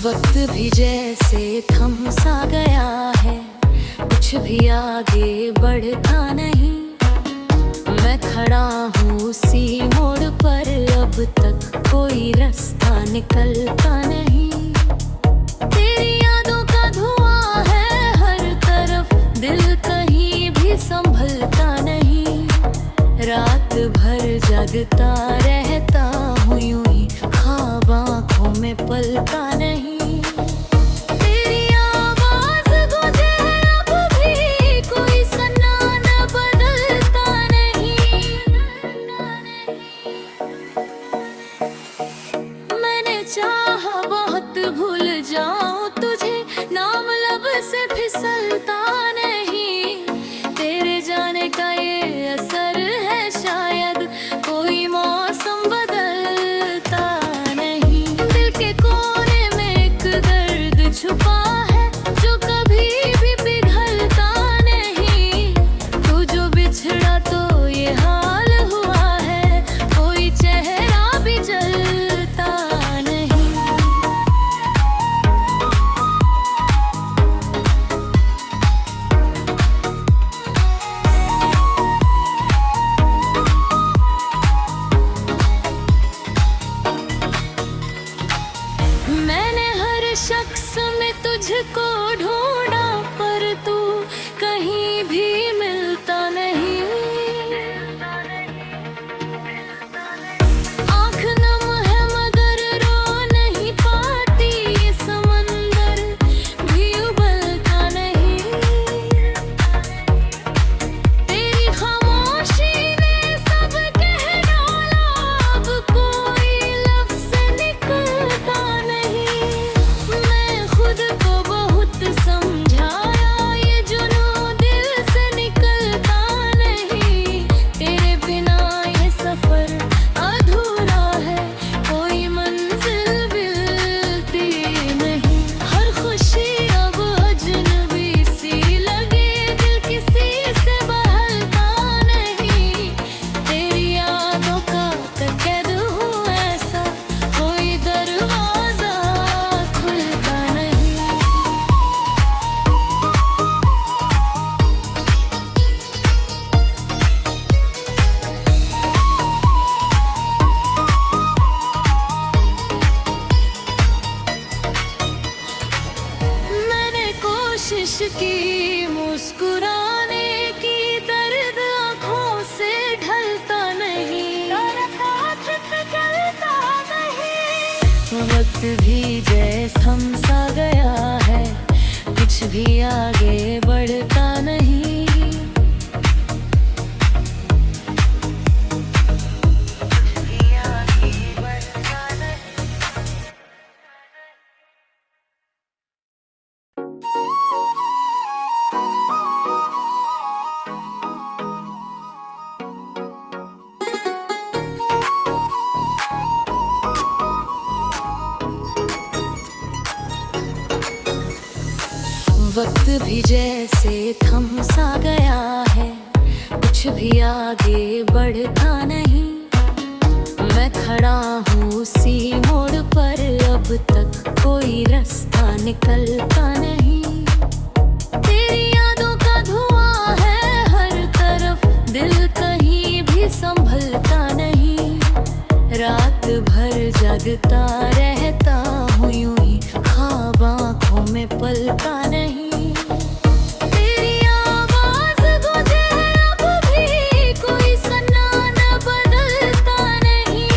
वक्त भी जैसे थम सा गया है, कुछ भी आगे बढ़ता नहीं। मैं खड़ा हूँ उसी मोड़ पर, अब तक कोई रास्ता निकलता नहीं। तेरी यादों का धुआं है हर तरफ, दिल कहीं भी संभलता नहीं। रात भर जगता रहता हूँ यूं ही, ख्वाब आँखों में पलता नहीं। तेरी आवाज़ गूंजे है अब भी, कोई सन्नाटा बदलता नहीं। मैंने चाहा बहुत भूल जाऊं तुझे, नाम लब से फिसलता नहीं। तेरे जाने का ये असर है शायद, कोई मौसम बदलता नहीं। दिल के कोने में एक दर्द छुपा है, जो कभी भी पिघलता नहीं। तू जो बिछड़ा तो ये हाल हुआ है, कोई चेहरा भी जलता नहीं। मैंने हर शख्स में तुझको ढूंढा, पर तू कहीं भी मिलता नहीं। आँख नम है मगर रो नहीं पाती, ये समंदर भी उबलता नहीं। तेरी खामोशी ने सब कह डाला, अब कोई लफ्ज़ निकलता नहीं। मैं खुद को बहुत समझाया, ये जुनून दिल से निकलता नहीं। तेरे बिना ये सफर अधूरा है, कोई मंजिल मिलती नहीं। हर खुशी अब अजनबी सी लगे, दिल किसी से बहलता नहीं। तेरी यादों का कैद हूँ ऐसा, कोई दरवाजा खुलता नहीं। मैंने कोशिश की मुस्कुराने की, दर्द आँखों से ढलता नहीं। वक्त भी जैसे थम सा गया है, कुछ भी आगे बढ़ता नहीं। वक्त भी जैसे थम सा गया है, कुछ भी आगे बढ़ता नहीं। मैं खड़ा हूँ उसी मोड़ पर, अब तक कोई रास्ता निकलता नहीं। तेरी यादों का धुआं है हर तरफ, दिल कहीं भी संभलता नहीं। रात भर जगता रहता हूँ यूं ही, ख्वाब आँखों में पलता नहीं। तेरी आवाज़ गूंजे है अब भी, कोई सन्नाटा बदलता नहीं।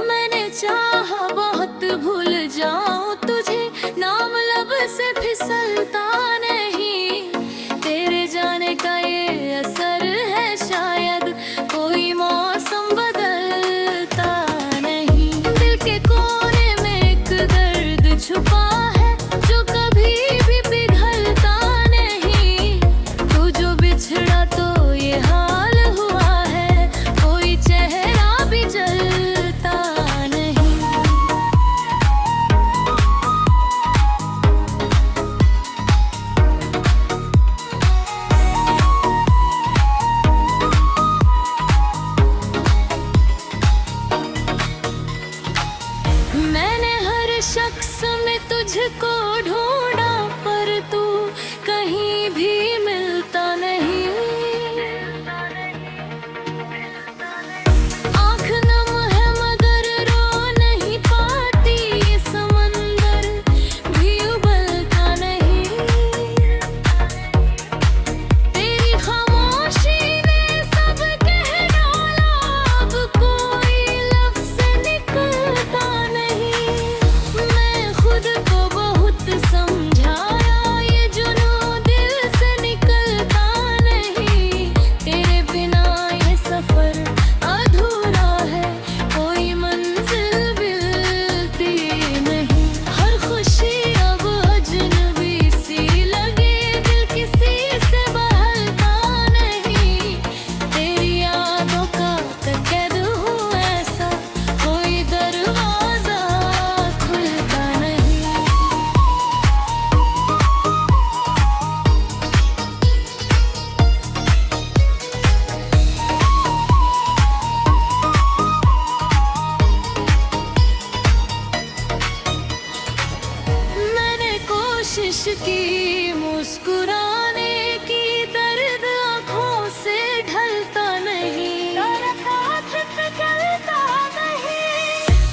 मैंने चाहा बहुत भूल जाऊं तुझे, नाम लब से फिसलता नहीं। तेरे जाने का ये असर है शायद, कोई मौसम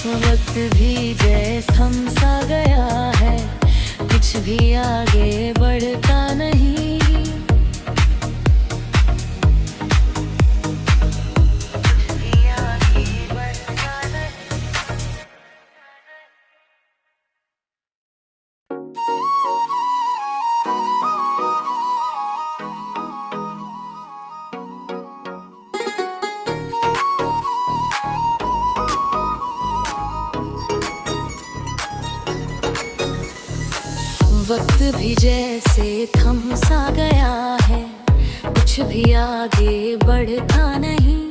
वक्त भी जैसे थम सा गया है, कुछ भी आगे बढ़ता नहीं। वक्त भी जैसे थम सा गया है, कुछ भी आगे बढ़ता नहीं।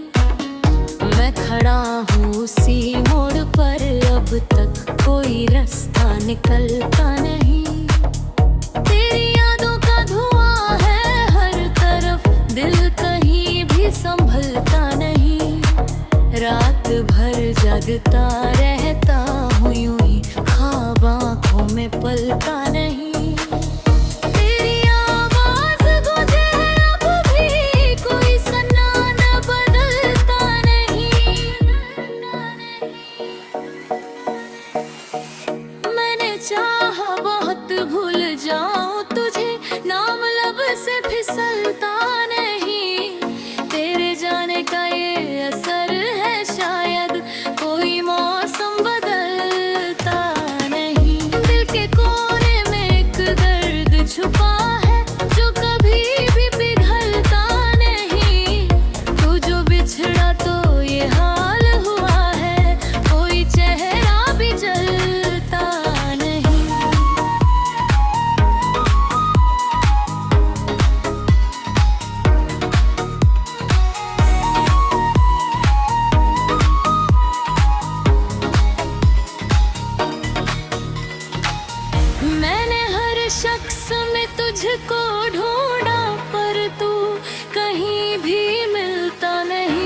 मैं खड़ा हूँ उसी मोड़ पर, अब तक कोई रास्ता निकलता नहीं। तेरी यादों का धुआं है हर तरफ, दिल कहीं भी संभलता नहीं। रात भर जगता रहता हूँ यूं ही, ख्वाब आँखों में पलता नहीं। चाहा बहुत भूल जाऊं तुझे, नाम लब से फिसलता नहीं। तेरे जाने का ये असर है शायद, कोई मौसम बदलता नहीं। दिल के कोने में एक दर्द छुपा है, जो कभी भी पिघलता नहीं। तू जो बिछड़ा तो ये हाल हुआ है, कोई चेहरा भी जलता नहीं। मैंने हर शख्स में तुझको ढूंढा, पर तू कहीं भी मिलता नहीं।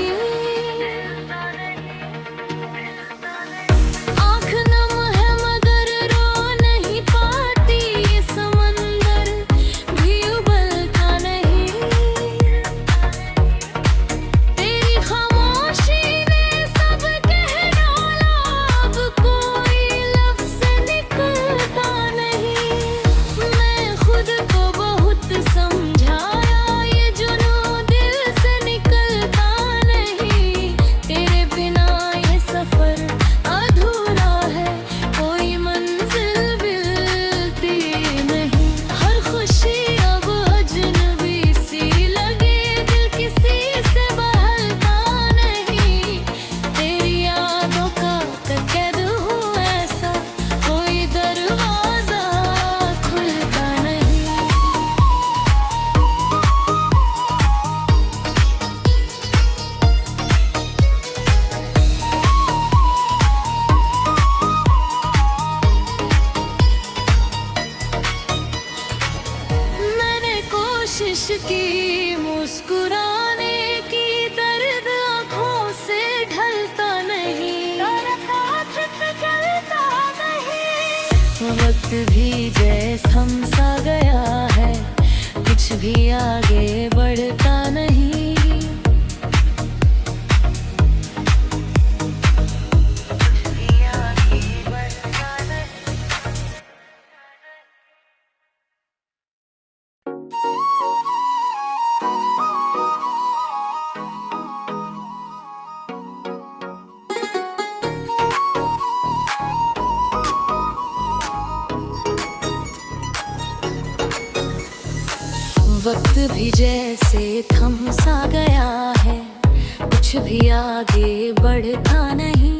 आँख नम है मगर रो नहीं पाती, ये समंदर भी उबलता नहीं। तेरी खामोशी ने सब कह डाला, अब कोई लफ्ज़ निकलता नहीं। मैं खुद को बहुत समझाया, ये जुनून दिल से निकलता नहीं। तेरे बिना ये सफर अधूरा है, कोई मंजिल मिलती नहीं। हर खुशी अब अजनबी सी लगे, दिल किसी से बहलता नहीं। तेरी यादों का कैद हूँ ऐसा, कोई दरवाजा खुलता नहीं। मैंने कोशिश की मुस्कुराने की, दर्द आँखों से ढलता नहीं। वक्त भी जैसे थम सा गया है, कुछ भी आगे बढ़ता नहीं। वक्त भी जैसे थम सा गया है, कुछ भी आगे बढ़ता नहीं।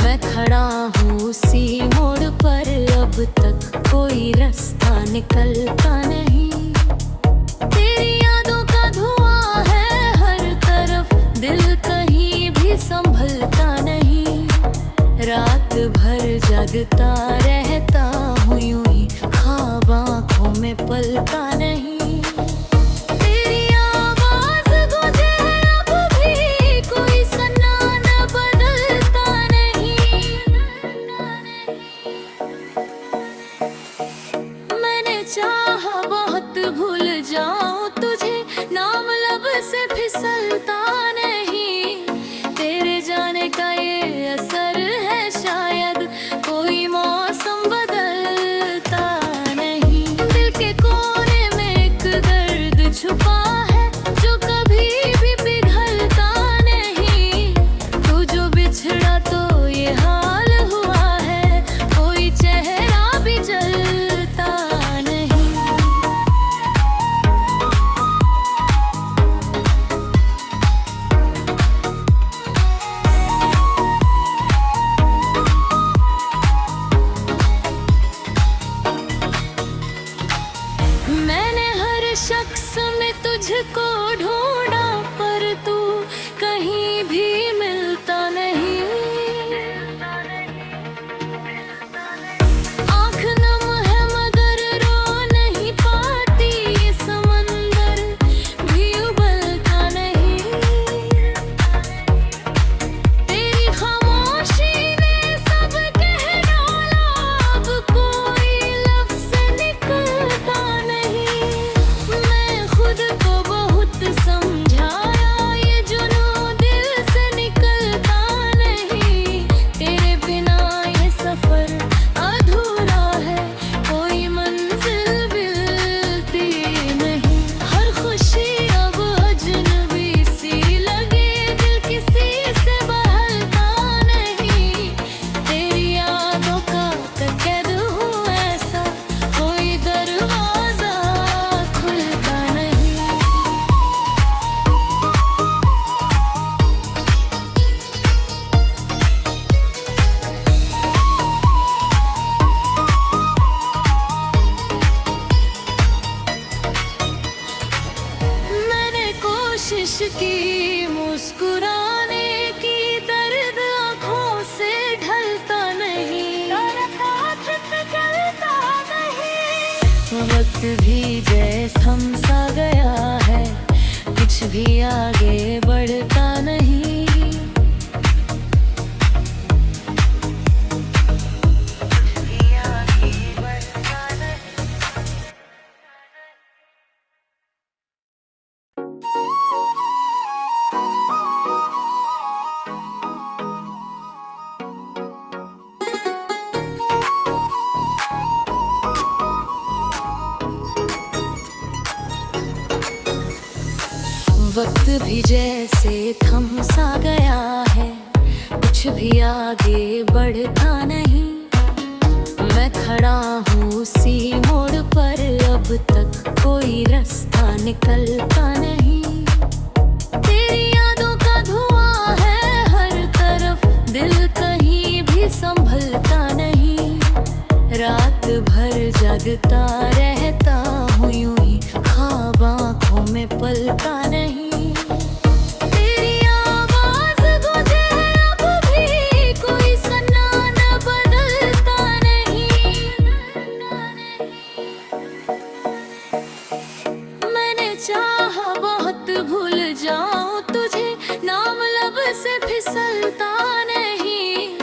मैं खड़ा हूँ उसी मोड़ पर, अब तक कोई रास्ता निकलता नहीं। तेरी यादों का धुआं है हर तरफ, दिल कहीं भी संभलता नहीं। रात भर जगता रहता हूँ यूं ही, ख्वाब आँखों में पलता नहीं। तेरी आवाज़ गूंजे अब भी, कोई सन्नाटा बदलता नहीं। मैंने चाहा बहुत भूल जाऊं तुझे, नाम लब से फिसलता नहीं। तेरे जाने का ये असर बिछड़ा तो ये हाल हुआ है, कोई चेहरा भी जलता नहीं। मैंने हर शख्स में तुझको ढूंढा, पर तू कहीं भी मिलता नहीं। आँख नम है मगर रो नहीं पाती, ये समंदर भी उबलता नहीं। तेरी खामोशी ने सब कह डाला, अब कोई लफ्ज़ निकलता नहीं। मैं खुद को बहुत समझाया, ये जुनून दिल से निकलता नहीं। तेरे बिना ये सफर अधूरा है, कोई मंजिल मिलती नहीं। हर खुशी अब अजनबी सी लगे, दिल किसी से बहलता नहीं। तेरी यादों का कैद हूँ ऐसा, कोई दरवाजा खुलता नहीं। मैंने कोशिश की मुस्कुराने की, दर्द आँखों से ढलता नहीं। वक्त भी जैसे थमसा गया है, कुछ भी आगे बढ़ता नहीं। वक्त भी जैसे थम सा गया है, कुछ भी आगे बढ़ता नहीं। मैं खड़ा हूँ उसी मोड़ पर, अब तक कोई रास्ता निकलता नहीं। तेरी यादों का धुआं है हर तरफ, दिल कहीं भी संभलता नहीं। रात भर जगता रहता हूँ यूं ही, ख्वाब आँखों में पलता नहीं। तेरी आवाज़ गूंजे अब भी, कोई सन्नाटा बदलता नहीं। मैंने चाहा बहुत भूल जाऊं तुझे, नाम लब से फिसलता नहीं।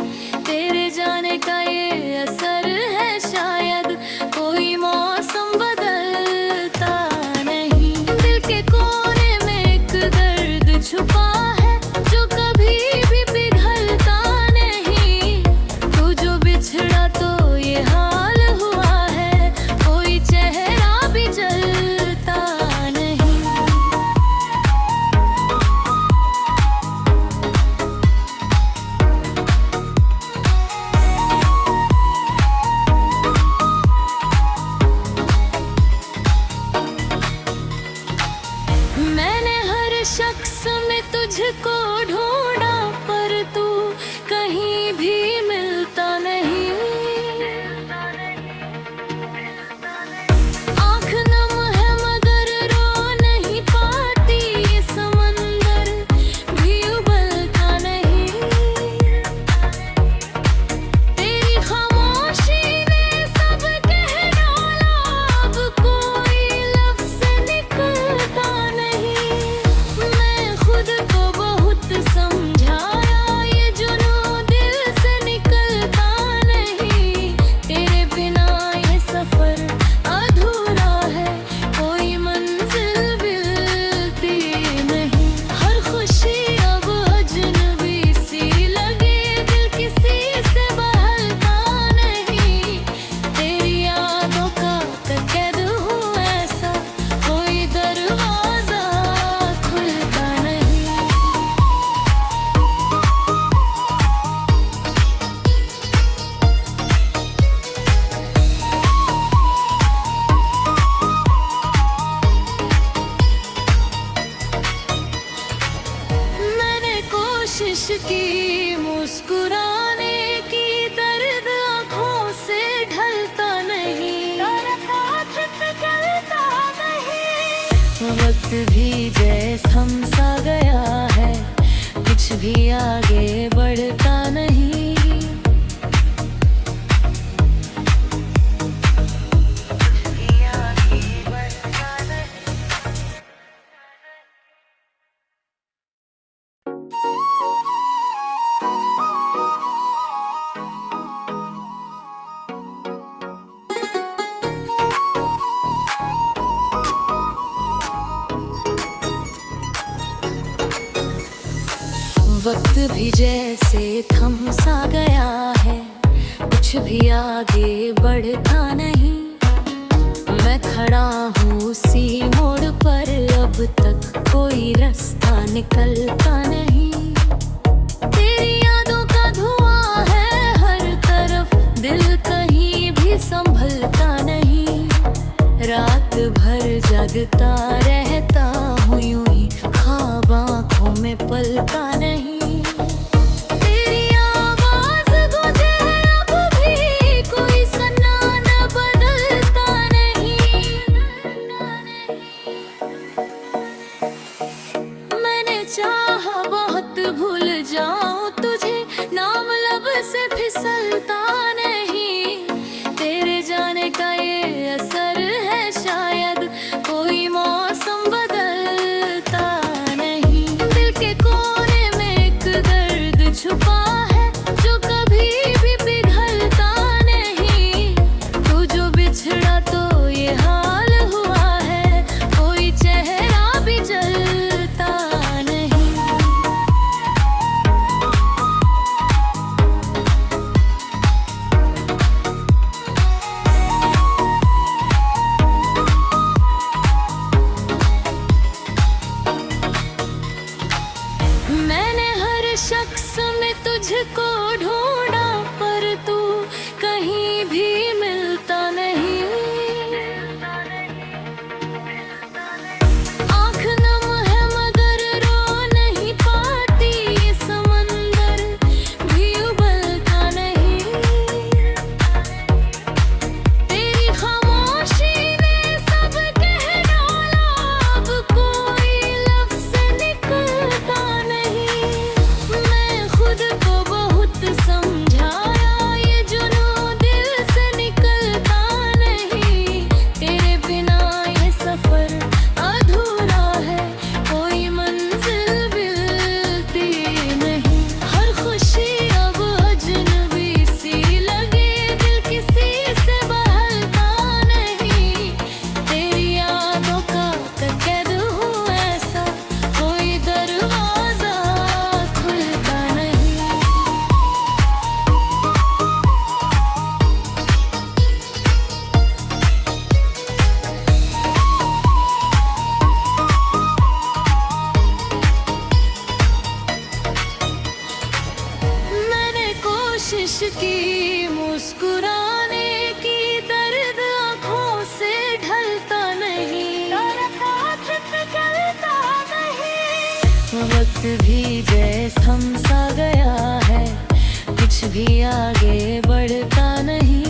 तेरे जाने का ये असर है शायद, कोई मौसम बदलता नहीं। दिल के कोने में एक दर्द छुपा है, जो कभी भी पिघलता नहीं। तू जो बिछड़ा तो ये हाल हुआ है, कोई चेहरा भी जलता नहीं। मुस्कुराने की दर्द आँखों से ढलता नहीं, चलता नहीं। वक्त भी जैसे सा गया है, कुछ भी आगे बढ़ता नहीं। वक्त भी जैसे थम सा गया है, कुछ भी आगे बढ़ता नहीं। मैं खड़ा हूँ उसी मोड़ पर, अब तक कोई रास्ता निकलता नहीं। तेरी यादों का धुआं है हर तरफ, दिल कहीं भी संभलता नहीं। रात भर जगता रहता हूँ यूं ही, ख्वाब आँखों में पलता नहीं। चाहा बहुत भूल जाऊं तुझे, नाम लब से फिसलता नहीं। तेरे जाने का ये असर है शायद, कोई मौसम बदलता नहीं। दिल के कोने में एक दर्द छुपा है, जो कभी भी पिघलता नहीं। तू जो बिछड़ा तो ये हाल हुआ है, कोई चेहरा भी जलता। मैंने हर शख्स में तुझको ढूंढा, पर तू कहीं भी मिलता नहीं। आँख नम है मगर रो नहीं पाती, ये समंदर भी उबलता नहीं। तेरी खामोशी ने सब कह डाला, अब कोई लफ्ज़ निकलता नहीं। मैं खुद को बहुत समझाया, ये जुनून दिल से निकलता नहीं। तेरे बिना ये सफर अधूरा है, कोई मंजिल मिलती नहीं। हर खुशी अब अजनबी सी लगे, दिल किसी से बहलता नहीं। तेरी यादों का कैद हूँ ऐसा, कोई दरवाजा खुलता नहीं। मैंने कोशिश की मुस्कुराने की, दर्द आँखों से ढलता नहीं। चलता नहीं। वक्त भी जैसे सा गया है, कुछ भी आगे बढ़ता नहीं।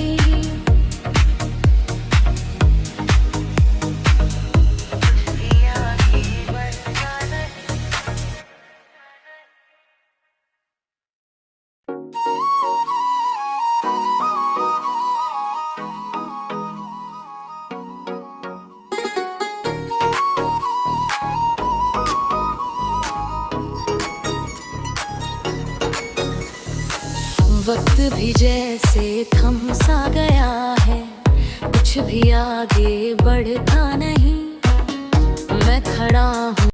वक्त भी जैसे थम सा गया है, कुछ भी आगे बढ़ता नहीं। मैं खड़ा हूँ